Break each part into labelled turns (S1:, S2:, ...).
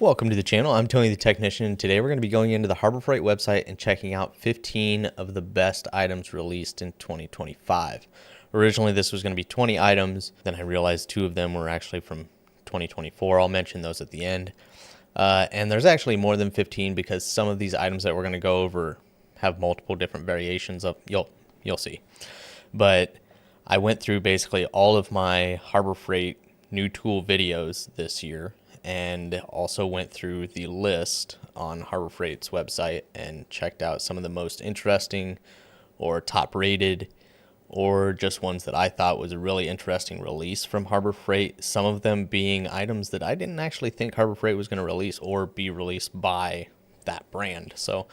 S1: Welcome to the channel. I'm Tony the Technician. Today we're going to be going into the Harbor Freight website and checking out 15 of the best items released in 2025. Originally this was going to be 20 items, then I realized 2 of them were actually from 2024. I'll mention those at the end. And there's actually more than 15 because some of these items that we're going to go over have multiple different variations of, you'll see. But I went through basically all of my Harbor Freight new tool videos this year, and also went through the list on Harbor Freight's website and checked out some of the most interesting or top rated or just ones that I thought was a really interesting release from Harbor Freight. Some of them being items that I didn't actually think Harbor Freight was going to release or be released by that brand. So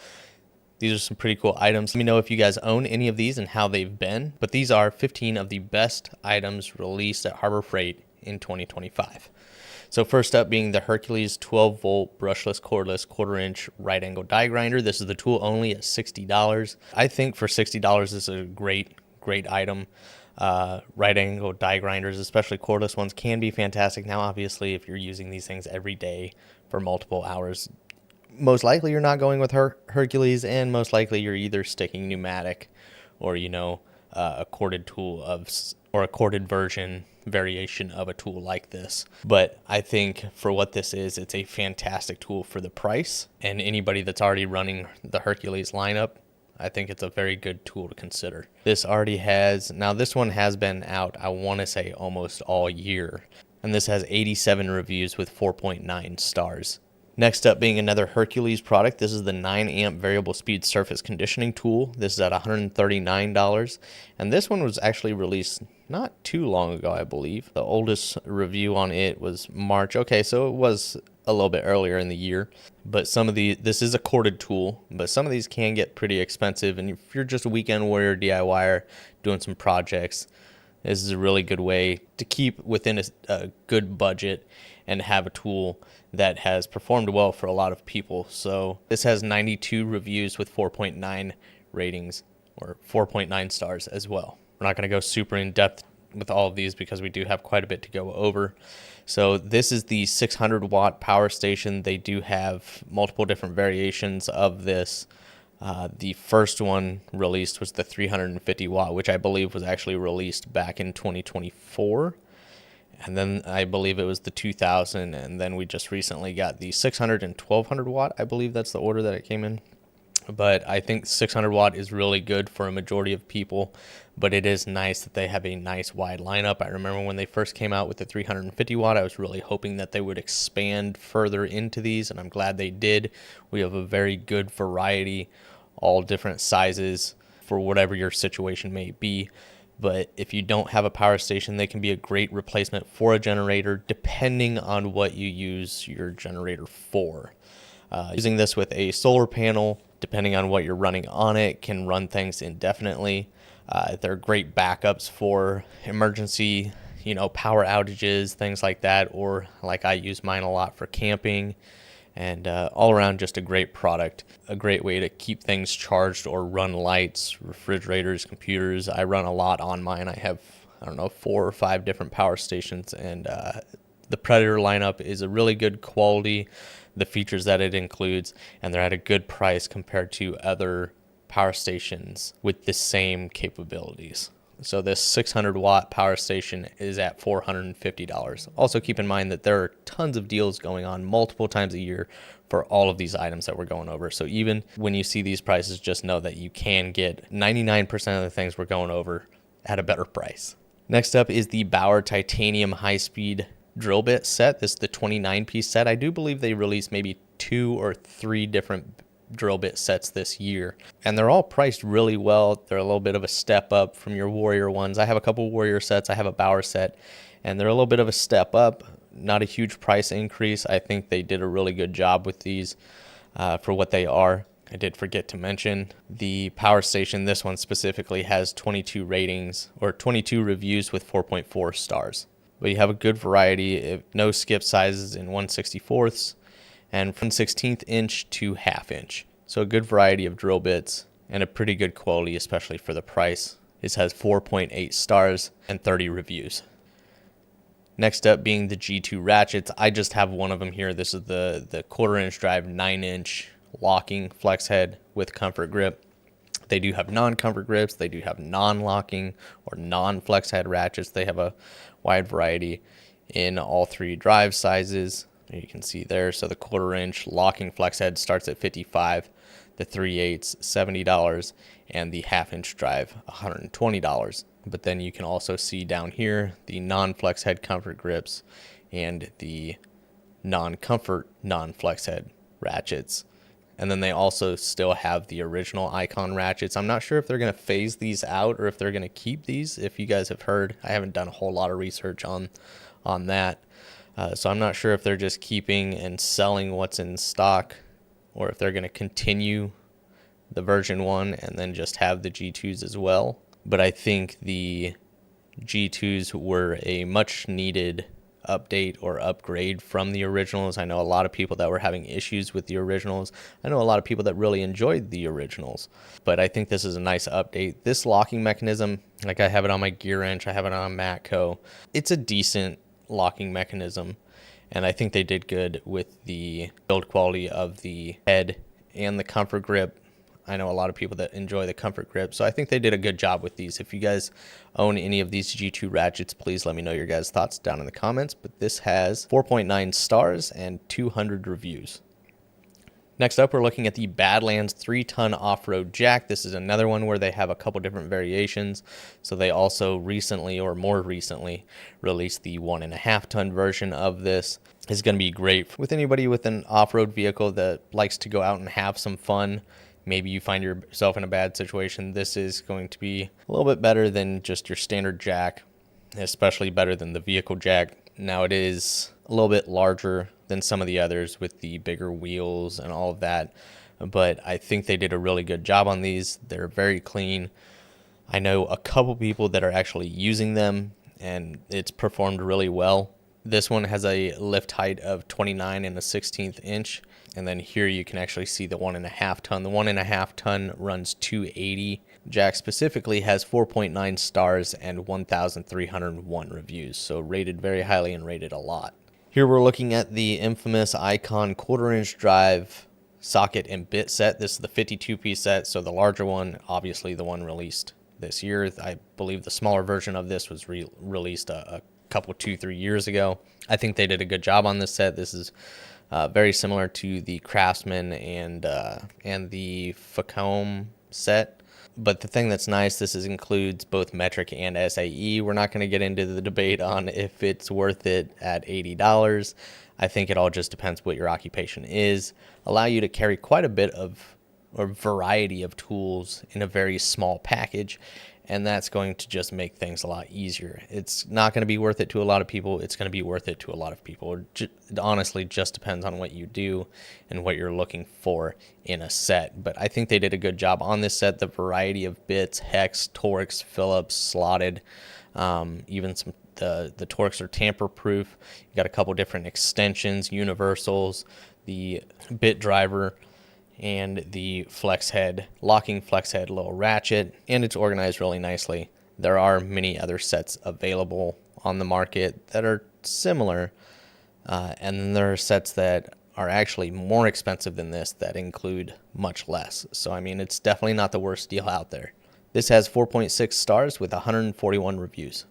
S1: these are some pretty cool items. Let me know if you guys own any of these and how they've been. But these are 15 of the best items released at Harbor Freight in 2025. So first up being the Hercules 12-volt brushless cordless 1/4-inch right angle die grinder. This is the tool only at $60. I think for $60 this is a great item. Right angle die grinders, especially cordless ones, can be fantastic. Now obviously if you're using these things every day for multiple hours, most likely you're not going with Hercules, and most likely you're either sticking pneumatic or a corded tool or a corded version variation of a tool like this. But I think for what this is, it's a fantastic tool for the price, and anybody that's already running the Hercules lineup, I think it's a very good tool to consider. This already has, now this one has been out, I want to say almost all year, and this has 87 reviews with 4.9 stars. Next up being another Hercules product. This is the 9-amp variable speed surface conditioning tool. This is at $139, and this one was actually released not too long ago, I believe. The oldest review on it was March. Okay, so it was a little bit earlier in the year. But this is a corded tool, but some of these can get pretty expensive, and if you're just a weekend warrior DIYer doing some projects, this is a really good way to keep within a good budget and have a tool that has performed well for a lot of people. So this has 92 reviews with 4.9 ratings, or 4.9 stars as well. We're not going to go super in depth with all of these because we do have quite a bit to go over. So this is the 600 watt power station. They do have multiple different variations of this. The first one released was the 350 watt, which I believe was actually released back in 2024. And then I believe it was the 2000, and then we just recently got the 600 and 1200 watt. I believe that's the order that it came in. But I think 600 watt is really good for a majority of people, but it is nice that they have a nice wide lineup. I remember when they first came out with the 350 watt, I was really hoping that they would expand further into these, and I'm glad they did. We have a very good variety, all different sizes for whatever your situation may be. But if you don't have a power station, they can be a great replacement for a generator depending on what you use your generator for. Using this with a solar panel, depending on what you're running on it, can run things indefinitely. They're great backups for emergency, power outages, things like that, or like I use mine a lot for camping. And all around just a great product, a great way to keep things charged or run lights, refrigerators, computers. I run a lot on mine. I have, 4 or 5 different power stations, and the Predator lineup is a really good quality, the features that it includes, and they're at a good price compared to other power stations with the same capabilities. So this 600 watt power station is at $450. Also keep in mind that there are tons of deals going on multiple times a year for all of these items that we're going over. So even when you see these prices, just know that you can get 99% of the things we're going over at a better price. Next up is the Bauer titanium high-speed drill bit set. This is the 29-piece set. I do believe they released maybe 2 or 3 different drill bit sets this year, and they're all priced really well. They're a little bit of a step up from your Warrior ones. I have a couple Warrior sets, I have a Bauer set, and they're a little bit of a step up, not a huge price increase. I think they did a really good job with these for what they are. I did forget to mention the power station. This one specifically has 22 ratings, or 22 reviews with 4.4 stars. But you have a good variety, no skip sizes in 1/64ths and from 1/16 inch to 1/2 inch. So a good variety of drill bits and a pretty good quality, especially for the price. This has 4.8 stars and 30 reviews. Next up being the G2 ratchets. I just have one of them here. This is the 1/4 inch drive 9-inch locking flex head with comfort grip. They do have non-comfort grips. They do have non-locking or non-flex head ratchets. They have a wide variety in all three drive sizes. You can see there. So the 1/4 inch locking flex head starts at $55, the 3/8 $70, and the 1/2 inch drive $120. But then you can also see down here the non-flex head comfort grips and the non-comfort non-flex head ratchets. And then they also still have the original Icon ratchets. I'm not sure if they're going to phase these out or if they're going to keep these. If you guys have heard, I haven't done a whole lot of research on that. So I'm not sure if they're just keeping and selling what's in stock or if they're going to continue the version 1 and then just have the G2s as well. But I think the G2s were a much needed update or upgrade from the originals. I know a lot of people that were having issues with the originals. I know a lot of people that really enjoyed the originals, but I think this is a nice update. This locking mechanism, like I have it on my gear wrench, I have it on Matco. It's a decent locking mechanism, and I think they did good with the build quality of the head and the comfort grip. I know a lot of people that enjoy the comfort grip, so I think they did a good job with these. If you guys own any of these G2 ratchets, please let me know your guys' thoughts down in the comments. But this has 4.9 stars and 200 reviews. Next up, we're looking at the Badlands 3-ton off-road jack. This is another one where they have a couple different variations. So they also recently, or more recently, released the 1.5-ton version of this. It's going to be great with anybody with an off-road vehicle that likes to go out and have some fun. Maybe you find yourself in a bad situation. This is going to be a little bit better than just your standard jack, especially better than the vehicle jack. Now it is a little bit larger than some of the others with the bigger wheels and all of that, but I think they did a really good job on these. They're very clean. I know a couple people that are actually using them and it's performed really well. This one has a lift height of 29 1/16 inch. And then here you can actually see the 1.5 ton. The 1.5 ton runs 280. Jack specifically has 4.9 stars and 1,301 reviews. So rated very highly and rated a lot. Here we're looking at the infamous Icon 1/4 inch drive socket and bit set. This is the 52-piece set. So the larger one, obviously the one released this year. I believe the smaller version of this was released a couple, 2-3 years ago. I think they did a good job on this set. This is very similar to the Craftsman and the Facom set. But the thing that's nice, this includes both metric and SAE. We're not going to get into the debate on if it's worth it at $80. I think it all just depends what your occupation is. Allow you to carry quite a bit of or variety of tools in a very small package. And that's going to just make things a lot easier. It's not going to be worth it to a lot of people. It's going to be worth it to a lot of people. It honestly just depends on what you do and what you're looking for in a set. But I think they did a good job on this set. The variety of bits, hex, Torx, Phillips, slotted, even some the Torx are tamper-proof. You got a couple different extensions, universals, the bit driver, and the flex head, locking flex head little ratchet, and it's organized really nicely. There are many other sets available on the market that are similar, and then there are sets that are actually more expensive than this that include much less. So I mean, it's definitely not the worst deal out there. This has 4.6 stars with 141 reviews.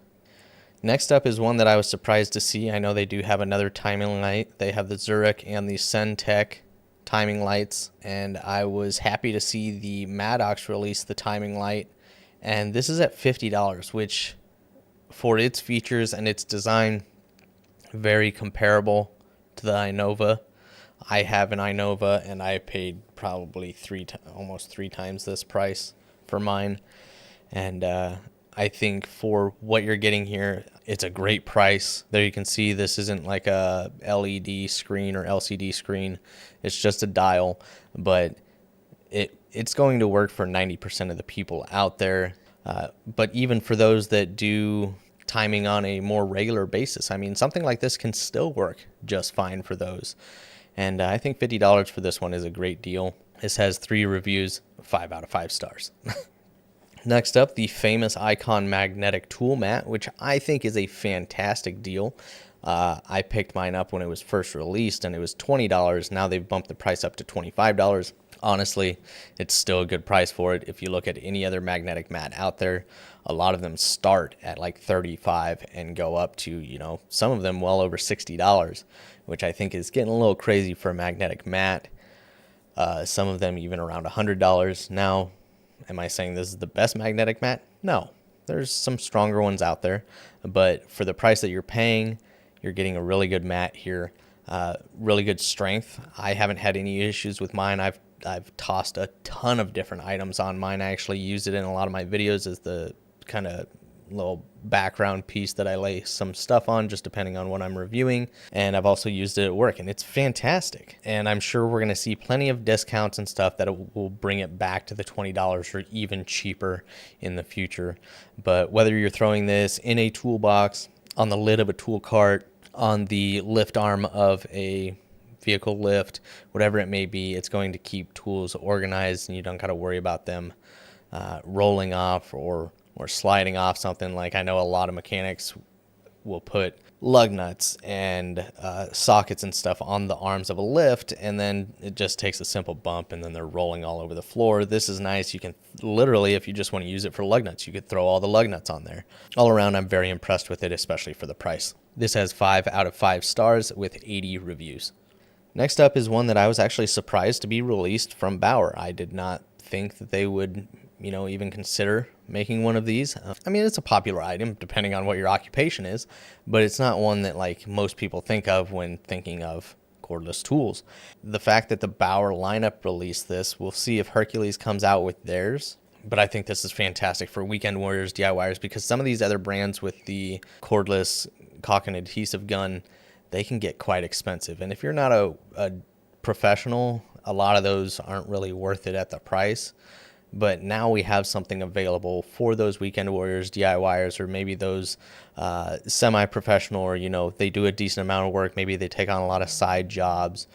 S1: Next up is one that I was surprised to see. I know they do have another timing light. They have the Zurich and the Centec timing lights, and I was happy to see the Maddox release the timing light, and this is at $50, which for its features and its design, very comparable to the Innova. I have an Innova and I paid probably almost three times this price for mine, and I think for what you're getting here, it's a great price. There you can see this isn't like a LED screen or LCD screen. It's just a dial, but it's going to work for 90% of the people out there. But even for those that do timing on a more regular basis, I mean, something like this can still work just fine for those. And I think $50 for this one is a great deal. This has 3 reviews, 5 out of 5 stars. Next up, the famous Icon magnetic tool mat, which I think is a fantastic deal. I picked mine up when it was first released and it was $20. Now they've bumped the price up to $25. Honestly, it's still a good price for it. If you look at any other magnetic mat out there, a lot of them start at like $35 and go up to, some of them well over $60, which I think is getting a little crazy for a magnetic mat. Some of them even around $100. Now, am I saying this is the best magnetic mat? No. There's some stronger ones out there, but for the price that you're paying, you're getting a really good mat here, really good strength. I haven't had any issues with mine. I've tossed a ton of different items on mine. I actually used it in a lot of my videos as the kind of little background piece that I lay some stuff on, just depending on what I'm reviewing. And I've also used it at work, and it's fantastic. And I'm sure we're going to see plenty of discounts and stuff that will bring it back to the $20 or even cheaper in the future. But whether you're throwing this in a toolbox, on the lid of a tool cart, on the lift arm of a vehicle lift, whatever it may be, it's going to keep tools organized, and you don't got to worry about them rolling off or sliding off something. Like, I know a lot of mechanics will put lug nuts and sockets and stuff on the arms of a lift, and then it just takes a simple bump and then they're rolling all over the floor. This is nice. You can literally, if you just want to use it for lug nuts, you could throw all the lug nuts on there. All around, I'm very impressed with it, especially for the price. This has 5 out of 5 stars with 80 reviews. Next up is one that I was actually surprised to be released from Bauer. I did not think that they would even consider making one of these. I mean, it's a popular item depending on what your occupation is, but it's not one that like most people think of when thinking of cordless tools. The fact that the Bauer lineup released this, we'll see if Hercules comes out with theirs, but I think this is fantastic for weekend warriors, DIYers, because some of these other brands with the cordless caulk and adhesive gun, they can get quite expensive. And if you're not a professional, a lot of those aren't really worth it at the price. But now we have something available for those weekend warriors, DIYers, or maybe those semi-professional, or, they do a decent amount of work. Maybe they take on a lot of side jobs.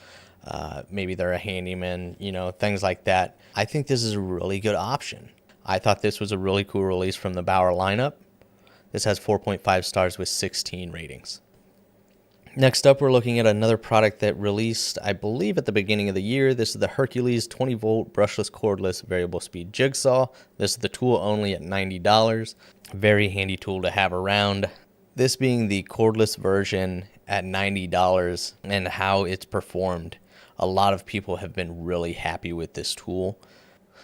S1: Maybe they're a handyman, things like that. I think this is a really good option. I thought this was a really cool release from the Bauer lineup. This has 4.5 stars with 16 ratings. Next up, we're looking at another product that released, I believe, at the beginning of the year. This is the Hercules 20-volt brushless cordless variable speed jigsaw. This is the tool only at $90. Very handy tool to have around. This being the cordless version at $90 and how it's performed. A lot of people have been really happy with this tool.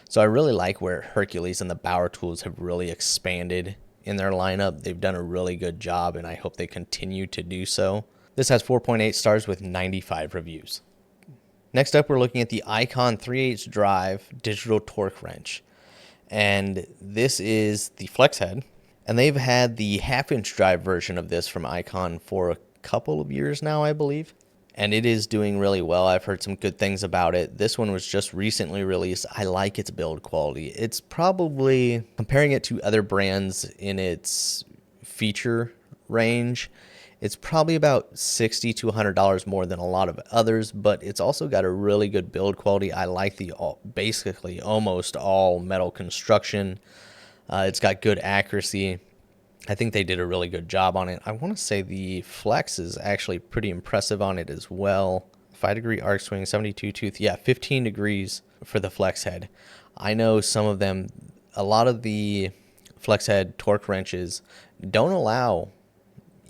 S1: So I really like where Hercules and the Bauer tools have really expanded in their lineup. They've done a really good job, and I hope they continue to do so. This has 4.8 stars with 95 reviews. Next up, we're looking at the Icon 3/8 drive digital torque wrench. And this is the flex head. And they've had the half-inch drive version of this from Icon for a couple of years now, I believe. And it is doing really well. I've heard some good things about it. This one was just recently released. I like its build quality. It's probably, comparing it to other brands in its feature range, it's probably about $60 to $100 more than a lot of others, but it's also got a really good build quality. I like the basically almost all metal construction. It's got good accuracy. I think they did a really good job on it. I want to say the flex is actually pretty impressive on it as well. 5-degree arc swing, 72 tooth. Yeah, 15 degrees for the flex head. I know some of them, a lot of the flex head torque wrenches don't allow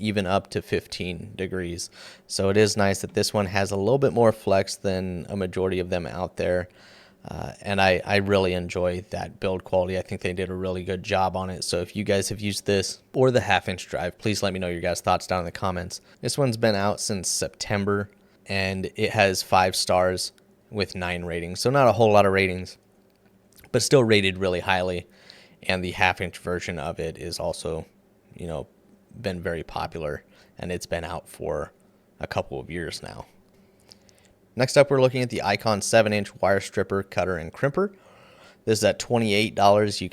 S1: even up to 15 degrees. So it is nice that this one has a little bit more flex than a majority of them out there. And I really enjoy that build quality. I think they did a really good job on it. So if you guys have used this or the half-inch drive, please let me know your guys' thoughts down in the comments. This one's been out since September, and it has 5 stars with 9 ratings. So not a whole lot of ratings, but still rated really highly. And the half-inch version of it is also, been very popular, and it's been out for a couple of years now. Next up, we're looking at the Icon 7-inch wire stripper, cutter, and crimper. This is at $28. You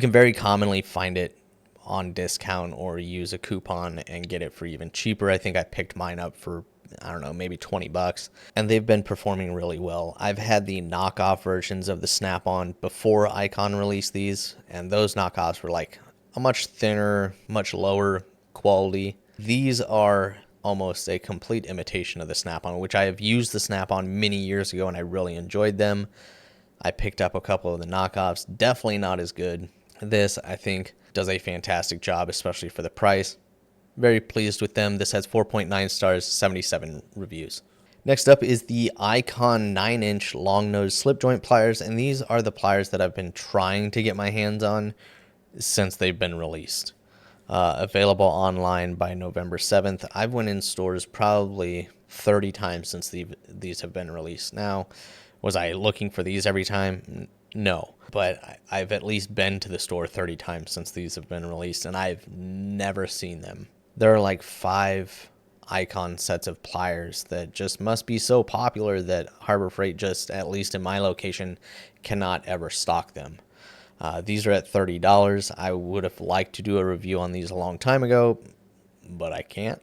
S1: can very commonly find it on discount or use a coupon and get it for even cheaper. I think I picked mine up for I don't know, maybe 20 bucks. And they've been performing really well. I've had the knockoff versions of the Snap-on before Icon released these, and those knockoffs were like a much thinner, much lower quality. These are almost a complete imitation of the Snap-on, which I have used the Snap-on many years ago and I really enjoyed them. I picked up a couple of the knockoffs, definitely not as good. This, I think, does a fantastic job, especially for the price. Very pleased with them. This has 4.9 stars, 77 reviews. Next up is the Icon 9-inch long nose slip joint pliers, and these are the pliers that I've been trying to get my hands on since they've been released. Available online by November 7th. I've went in stores probably 30 times since these have been released. Now, was I looking for these every time? No, but I've at least been to the store 30 times since these have been released, and I've never seen them. There are like 5 Icon sets of pliers that just must be so popular that Harbor Freight, just at least in my location, cannot ever stock them. These are at $30. I would have liked to do a review on these a long time ago, but I can't.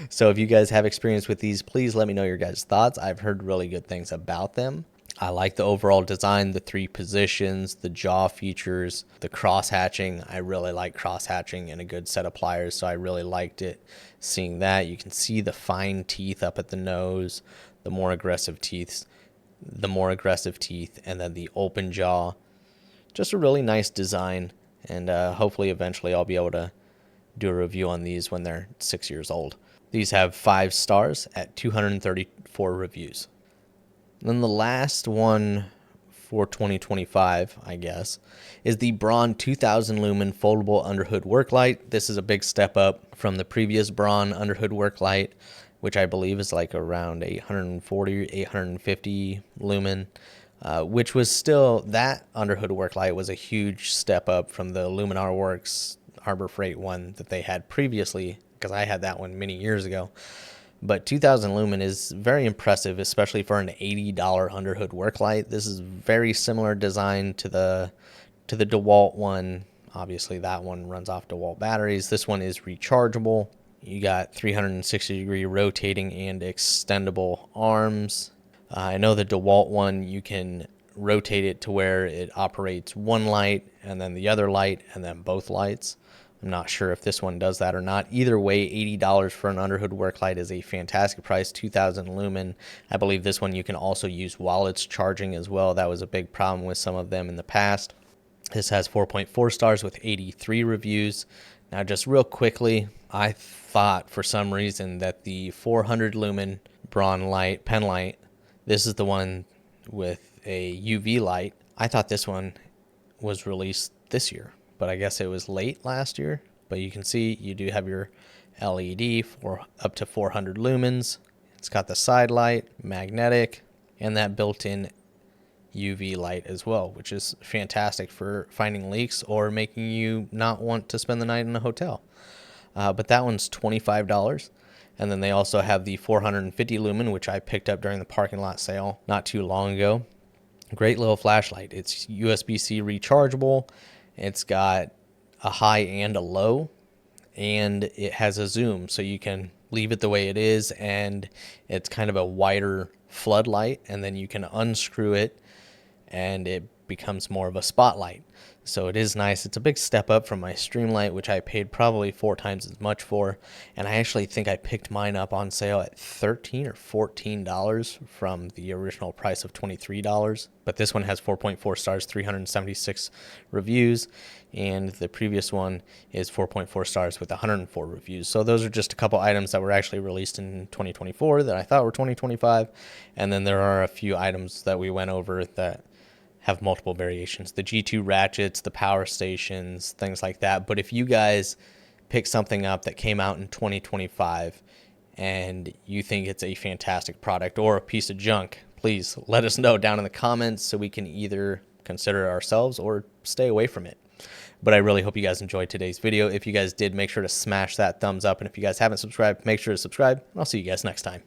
S1: So if you guys have experience with these, please let me know your guys' thoughts. I've heard really good things about them. I like the overall design, the 3 positions, the jaw features, the cross hatching. I really like cross hatching in a good set of pliers, so I really liked it seeing that. You can see the fine teeth up at the nose, the more aggressive teeth, and then the open jaw. Just a really nice design, and hopefully eventually I'll be able to do a review on these when they're 6 years old. These have 5 stars at 234 reviews. And then the last one for 2025, I guess, is the Braun 2000 lumen foldable underhood work light. This is a big step up from the previous Braun underhood work light, which I believe is like around 840, 850 lumen. Which was still, that underhood work light was a huge step up from the Luminar Works Harbor Freight one that they had previously, because I had that one many years ago. But 2000 lumen is very impressive, especially for an $80 underhood work light. This is very similar design to the DeWalt one. Obviously, that one runs off DeWalt batteries. This one is rechargeable. You got 360-degree rotating and extendable arms. I know the DeWalt one, you can rotate it to where it operates one light and then the other light and then both lights. I'm not sure if this one does that or not. Either way, $80 for an underhood work light is a fantastic price. 2000 lumen. I believe this one you can also use while it's charging as well. That was a big problem with some of them in the past. This has 4.4 stars with 83 reviews. Now, just real quickly, I thought for some reason that the 400 lumen Braun light, pen light, this is the one with a UV light. I thought this one was released this year, but I guess it was late last year. But you can see you do have your LED for up to 400 lumens. It's got the side light, magnetic, and that built-in UV light as well, which is fantastic for finding leaks or making you not want to spend the night in a hotel. But that one's $25. And then they also have the 450 lumen, which I picked up during the parking lot sale not too long ago. Great little flashlight. It's USB-C rechargeable. It's got a high and a low, and it has a zoom, so you can leave it the way it is, and it's kind of a wider floodlight, and then you can unscrew it, and it becomes more of a spotlight. So it is nice. It's a big step up from my Streamlight, which I paid probably 4 times as much for. And I actually think I picked mine up on sale at $13 or $14 from the original price of $23. But this one has 4.4 stars, 376 reviews. And the previous one is 4.4 stars with 104 reviews. So those are just a couple items that were actually released in 2024 that I thought were 2025. And then there are a few items that we went over that have multiple variations. The G2 ratchets, the power stations, things like that. But if you guys pick something up that came out in 2025 and you think it's a fantastic product or a piece of junk, please let us know down in the comments so we can either consider it ourselves or stay away from it. But I really hope you guys enjoyed today's video. If you guys did, make sure to smash that thumbs up. And if you guys haven't subscribed, make sure to subscribe. And I'll see you guys next time.